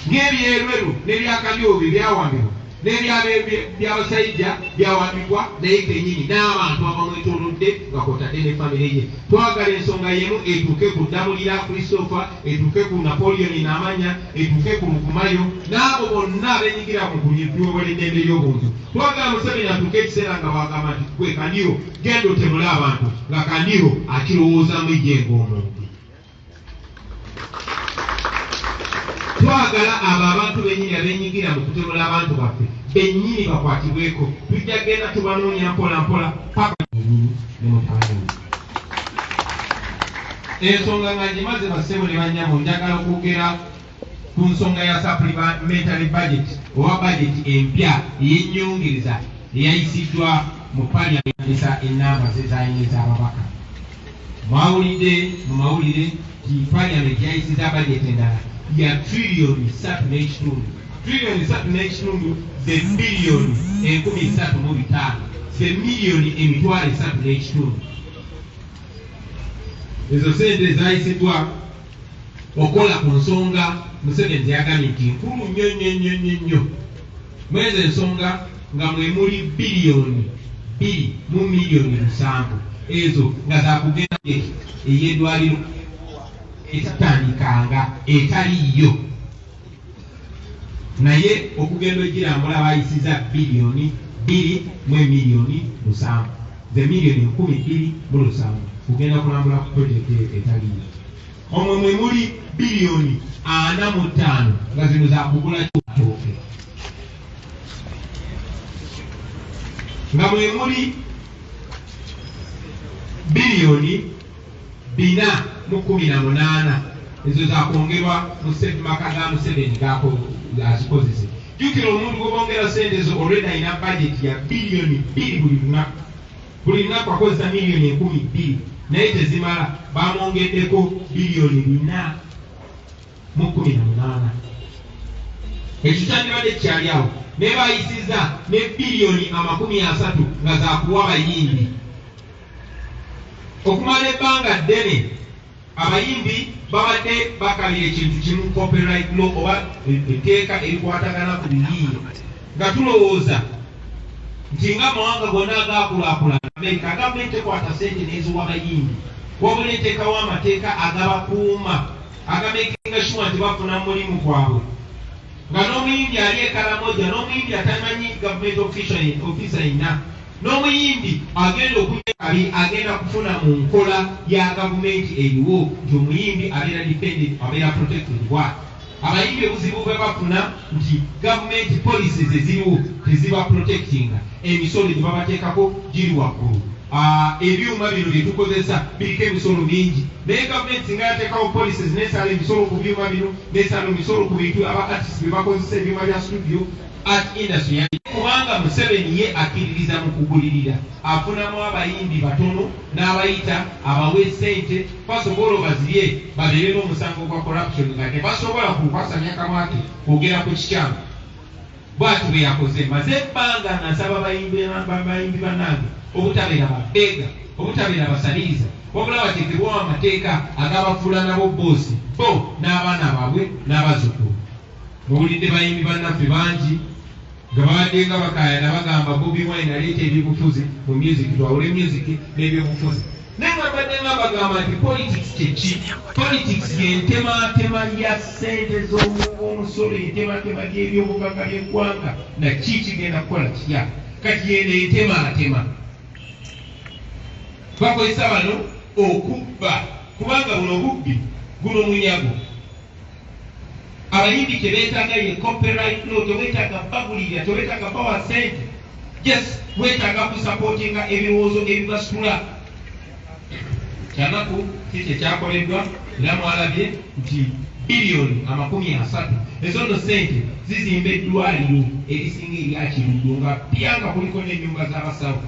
ng'ebyerweru n'ebyakalyobi byawambibwa n'ebyabasajja byawambibwa naye kenyini n'abantu abamwetoolodde nga kwotadde ne famire ye. Twagala ensonga y'emu etuuke ku Damulira Christopher, etuuke ku Napoleon Namanya, etuuke ku Lukumayo n'abo bonna abenyigira mu kuyobola eddembe ly'obuntu. Twagala Museveni atuuke ekiseera nga bagamba nti gwe Kandiro genda otemule abantu nga Kandiro akirowoozamu ejjenga omuntu. Twagala abo abantu bennyini abenyigira mu kutemula abantu baffe bennyini bakwatibweko. Tujja genda tubanoonya mpola mpola paka yennyini ne mutabani. Ensonga nga ngimaze bassebo ne banyamo, njagala okwogera ku nsonga ya supplementary budget oba budget empya ey'ennyongeza eyayisiddwa mu paliamenti ennamba zezayina ez'ababaka. Mwawulidde mu mawulire nti paliamenti yayisizza budget endala ya trillioni 3.5. Trillioni 3.5 ze bilioni 35 ze milioni 3.5. Ezo sente zayisiddwa okola ku nsonga Museveni yagambye nti nkulu nnyo. Mwezi ensonga nga mwe muli bilioni 2 mu milioni 7 ezo nga zakugenda ey'eddwaliro etatandikanga etaliyo, naye okugenda ogirambula bayisiza bilioni 2 mu milioni 7 ze milioni 12.7 kugenda kulambula ku projekti etaliyo. Omwo mwe muli bilioni 45 nga zino zakugula kyotooke, nga mwe muli bilioni 4.18 ezo zakwongerwa mu maka ga Museveni gazikozese. Jjukira omuntu gwobongera sente ezo already alina budget ya bilioni 2 buli lunaku. Buli lunaku akozesa milioni 12 naye tezimala, bamwongeddeko bilioni 4.18. Ekyo kyandibadde kyali awo ne bayisiza ne bilioni 30 nga zakuwa abayimbi. Okumala ebbanga ddene abayimbi babadde bakalira ekintu kimu, copyright law oba etteeka erikwatagana ku biyiiye, nga tulowooza nti nga mawanga gonna agaakulaakulana Amerika gavumenti ekwata sente n'eziwa abayimbi, wabula eteekawo amateeka agabakuuma agamekinga sure nti bafuna mulimu gwabwe, nga n'omuyimbi ali ekalamoja n'omuyimbi atamanyi gavumenti ofisa yenna, n'omuyimbi agenda okukabi agenda kufuna mu nkola ya gavumenti eriwo nti omuyimbi abeera dependent, abeera protected bwa abayimbi obuzibu bwe bafuna nti gavumenti policies eziriwo teziba protectinga, emisolo gye babateekako giri waggulu. Ebyuma bino bye tukozesa biriko emisolo mingi, naye gavumenti nga yateekawo policies nesala emisolo ku byuma bino, nesala emisolo ku bintu aba artists bye bakozesa ebyuma bya studio art industry. Kubanga Museveni ye akkiririza mu kugulirira, afunamu abayimbi batono n'abayita abawe sente basobola obazirye babeere n'omusango gwa corruption nga tebasobola kukwasamya kamwake kwogera ku kikyamu. Bw'ati bwe yakoze, maze ebbanga nasaba bayimbi bannange obutabeera babbeega, obutabeera basaliriza, wabula bateekebwawo amateeka agabafuula nabo boosi bo n'abaana baabwe n'abazzukulu. Muwulidde bayimbi bannaffe bangi nga babadde nga bakaayana bagamba Bobi Wine aleeta ebyobufuzi mu music, twawule music n'ebyobufuzi. Naye nga badde nga bagamba nti politics kyeki? Politics y'entematema ya ssente z'omusolo, entematema y'ebyobugagga by'eggwanga, na ki kigenda kukola kitya? Kati yeno entematema bakozesa bano okubba, kubanga buno obubbi guno munyago. Abayimbi tebeetaaga ye copyright law, teweetaaga bagulirira, teweetaaga bawa sente, yes weetaaga kusapootinga ebirowoozo ebibasitula. Kyanaku kiki kyakoleddwa era mwalabye nti bilioni 30 ezo nno sente zizimba eddwaliro erisinga eryakiruddo nga pyanga kuliko n'ennyumba z'abasawo.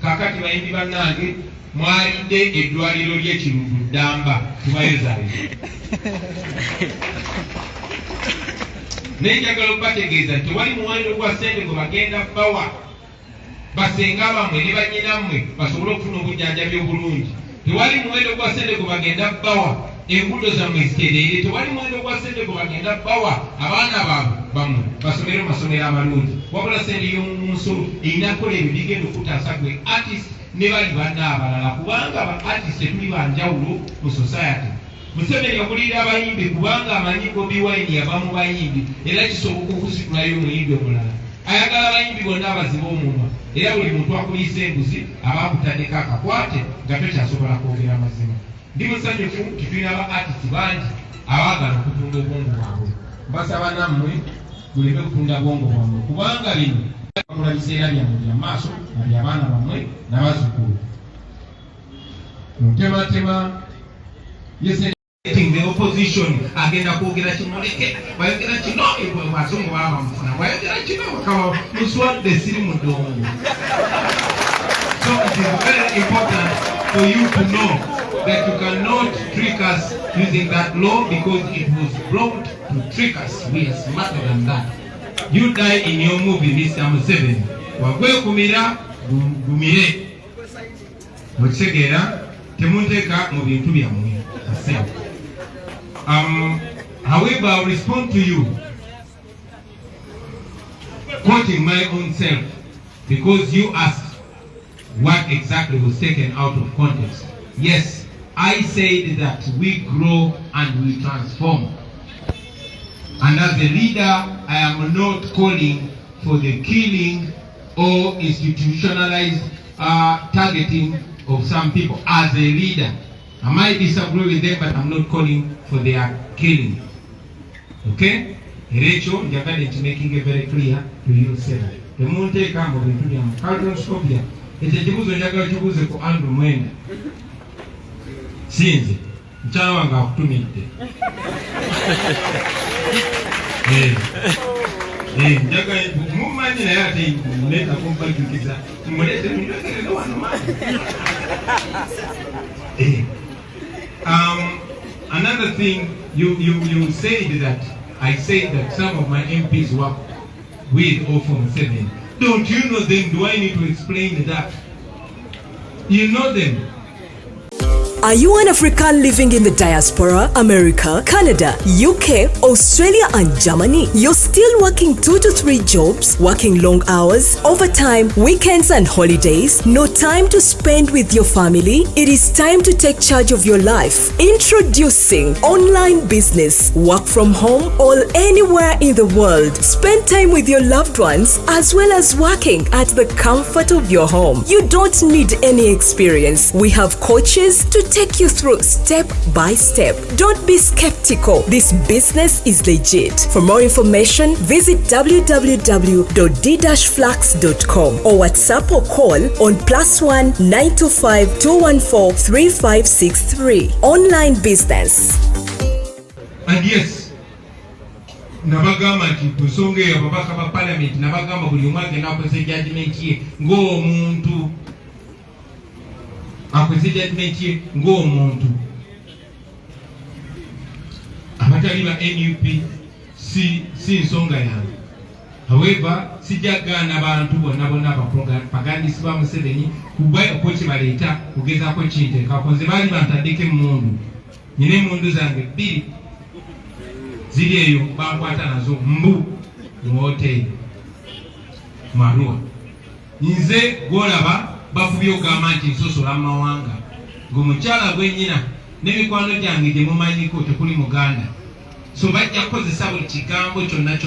Kaakati bayimbi bannange mwalidde eddwaliro ly'ekiruddu ddamba tubayozaayo. Naye njagala okubategeeza nti tewali muwendo gwa ssente gwe bagenda bawa basenga bammwe ne bannyinammwe basobole okufuna obujjanjabi obulungi. Tewali muwendo gwa ssente gwe bagenda bawa enguudo zammwe zitereere, tewali mwendo gwa ssente gwe bagenda bawa abaana bammwe basomere mu masomero amalungi, wabula ssente y'omu nsolo erina kukola ebyo bigenda okutaasa gwe artist ne bali banna abalala, kubanga aba artist tuli banjawulo mu society. Museveni yakulira abayimbi kubanga amanyi Bobi Wine yava mu bayimbi era kisoboka okusikulayo omuyimbi omulala. Ayagala abayimbi bonna abaziba omumwa era buli muntu akulisa embuzi aba akutaddeko akakwate nga tokyasobola kwogera mazima. Ndi musanyufu tulina aba artist bangi abaagala okutunda obwongo bwabwe. Mbasaba nammwe muleme kutunda bwongo bwabwe kubanga bino bakola biseera byammwe bya maaso na by'abaana bammwe n'abazzukulu. Mutematema yese the opposition agenda kwogera kimuleke bayogera kino abazungu baba bamufuna bayogera kino bakawa muswadde siri mu ddongo. So it is very important for you to know that you cannot trick us using that law because it was brought to trick us. We are smarter than that. You die in your movie, Mr. Museveni. Wagwekumira gumire mukitegeera temunteeka mu bintu byammwe. However, I'll respond to you quoting my own self because you asked what exactly was taken out of context. Yes, I said that we grow and we transform. And as a leader, I am not calling for the killing or institutionalized targeting of some people as a leader. I might disagree with them, but I'm not calling for their killing. Okay? Rachel, Jagad is making it very clear to you, sir. The Monte Cambo, the Carlton Scopia, it's a Jibuzo Jagajubuzo for Andrew Mwenda. Since Chawanga to meet them. Jaga mumani na yate mleta kumpa kikiza mlete mlete no one another thing you said that I said that some of my MPs work with or from Museveni. Don't you know them? Do I need to explain that? You know them. Are you an African living in the diaspora, America, Canada, UK, Australia and Germany? You're still working 2 to 3 jobs, working long hours, overtime, weekends and holidays, no time to spend with your family? It is time to take charge of your life. Introducing online business. Work from home or anywhere in the world. Spend time with your loved ones as well as working at the comfort of your home. You don't need any experience. We have coaches to take you through step by step. Don't be skeptical. This business is legit. For more information, visit www.d-flax.com or WhatsApp or call on +1 925 214 3563. Online business. And yes, nabagamba nti kusonga ya babaka ba parliament nabagamba buli mwaka nakoze judgment ye ng'omuntu akoze judgment ye ng'omuntu abatali ba NUP si nsonga yange. However, sijagana abantu bonna abapagandisi ba Museveni kuba okoki baleeta kugezaako kinteeka konze baali bantaddeko emmundu nyina emmundu zange 2 ziri eyo bankwata nazo mbu mu hoteli Marua. Nze gwolaba bafubye okugamba nti nsosola mu mawanga ng'omukyala gwennyina n'emikwano gyange gye mumanyiko tekuli Muganda. So bajja kukozesa buli kigambo kyonna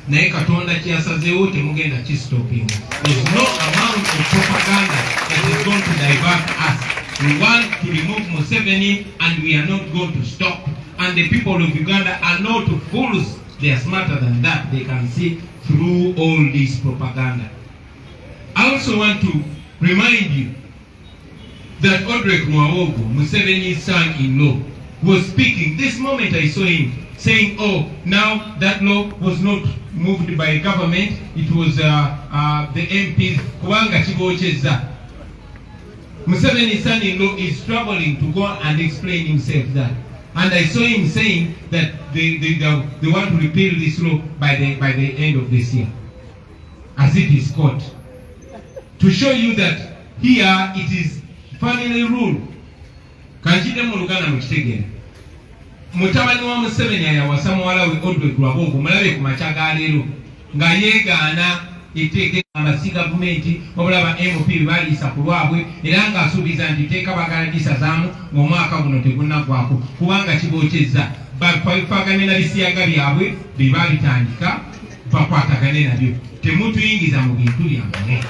naye Katonda kyasazeewo temugenda kistopinga. There's no amount of propaganda that is going to divert us. We want to remove Museveni and we are not going to stop. And the people of Uganda are not fools. They are smarter than that. They can see through all this propaganda. I also want to remind you that Odrek Mwaogo, Museveni's son-in-law, was speaking. This moment I saw him saying, oh, now that law was not moved by government, it was the MPs. Kubanga chibocheza. Museveni's son-in-law is struggling to go and explain himself that. And I saw him saying that they want to repeal this law by the end of this year, as it is called. To show you that here it is family rule. kanjide mu Luganda mu kitegere mutabani wa Museveni yawasa muwala we Odwe Lwabogo mulabe ku makya ga leero nga yeegaana etteeka amasi gavumenti wabula ba MP baliisa ku lwabwe era ng'asuubiza nti teeka bagalagisa-zaamu ng'omwaka guno tegunnagwako kubanga kibokyezza bakwagane na bisiyaga byabwe bye baalitandika bakwatagane nabyo temutuyingiza mu bintu byammwe.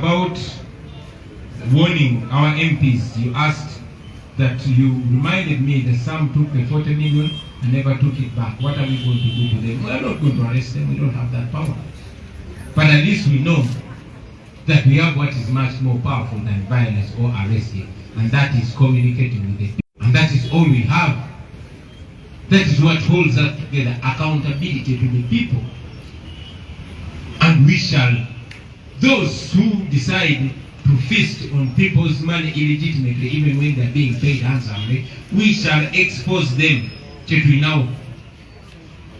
About warning our MPs, you asked that you reminded me that some took the 40 million and never took it back. What are we going to do to them? We are not going to arrest them. We don't have that power. But at least we know that we have what is much more powerful than violence or arresting, and that is communicating with the people. And that is all we have. That is what holds us together, accountability to the people. And we shall, those who decide to feast on people's money illegitimately, even when they are being paid handsomely, we shall expose them. Chetuinawo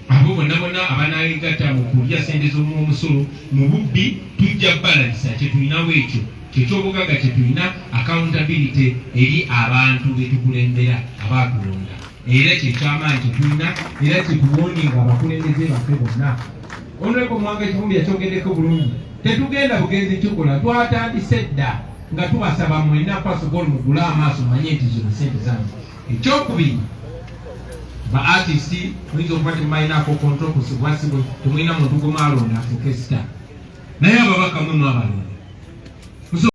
abo bonna bonna abanayigatta mu kulya sente z'omusolo mu bubbi tujja balanisa. Chetuinawo ekyo kyekyobugaga kyetulina accountability eri abantu betukulembera abaatulonda, era kyekyamaanyi kyetulina era kyetuwoninga abakulembeze baffe bonna. Onweko Mwanga Kivumbi yakyogeddeko bulungi. Tetugenda bugenzi kikola, twatandise dda nga tubasaba mwenna kwasobola mugule amaaso manye nti zino sente zange. Ekyokubiri, ba artist muyinza okuba temumalinaako control kusibwasibwe, temulina muntu gumaalonda afuuke sita, naye ababaka mwemu abalonda musobola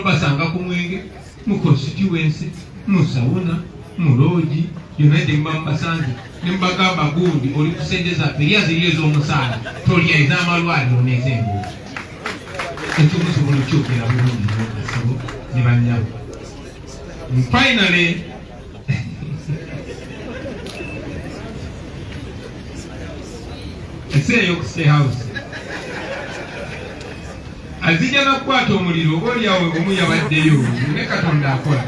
basanga ku Mwenge, mu constituency, mu Sawuna, mu Lodge, yonna gye muba mubasanze ne mubagamba gundi oli ku sente zaffe erya ziri ez'omusaala tolya ez'amalwaliro n'ez'enguudo. Ekyo musobola okyogera bulungi n'okasabo ne bannyabo. Finally, eseeyo ku State House azijja n'okukwata omuliro oba oliawo omu yabaddeyo ne Katonda akola.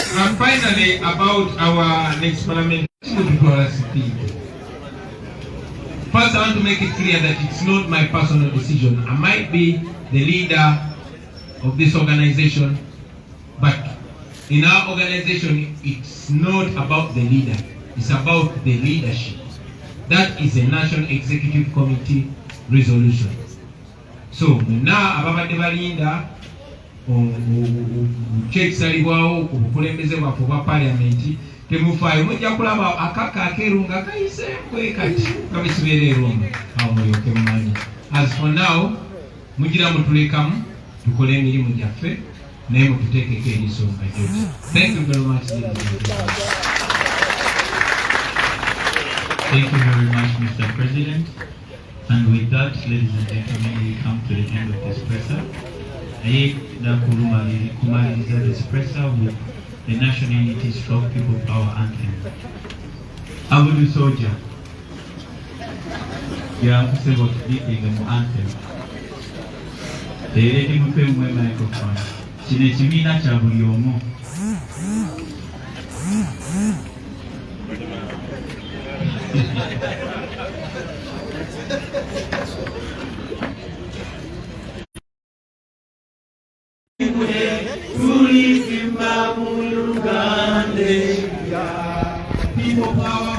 And finally, about our next parliament, first I want to make it clear that it's not my personal decision. I might be the leader of this organization, but in our organization, it's not about the leader, it's about the leadership. That is a National Executive Committee resolution. So, now, ababadde balinda kyekisalibwawo ku bukulembeze bwaffe obwa paliamenti temufaayo, mujja kulaba akaka akeeru nga kayiseekwe kati nga bwe kibeera e Roma, awo mulyoke mumanyi. As for now, mugira mutulekamu tukole emirimu gyaffe naye mututeekeko erisonga gyoti. Thank you very much. Thank you very much, Mr. President. And with that, ladies and gentlemen, we come to the end of this presser. Kumaliriza this presser with the National Unity Stroke People Power Anthem. Abudu Soja. Yankuse botudikenge mu anthem. Leero mupe mwe microphone. Kino ekibiina kya buli omu. People power.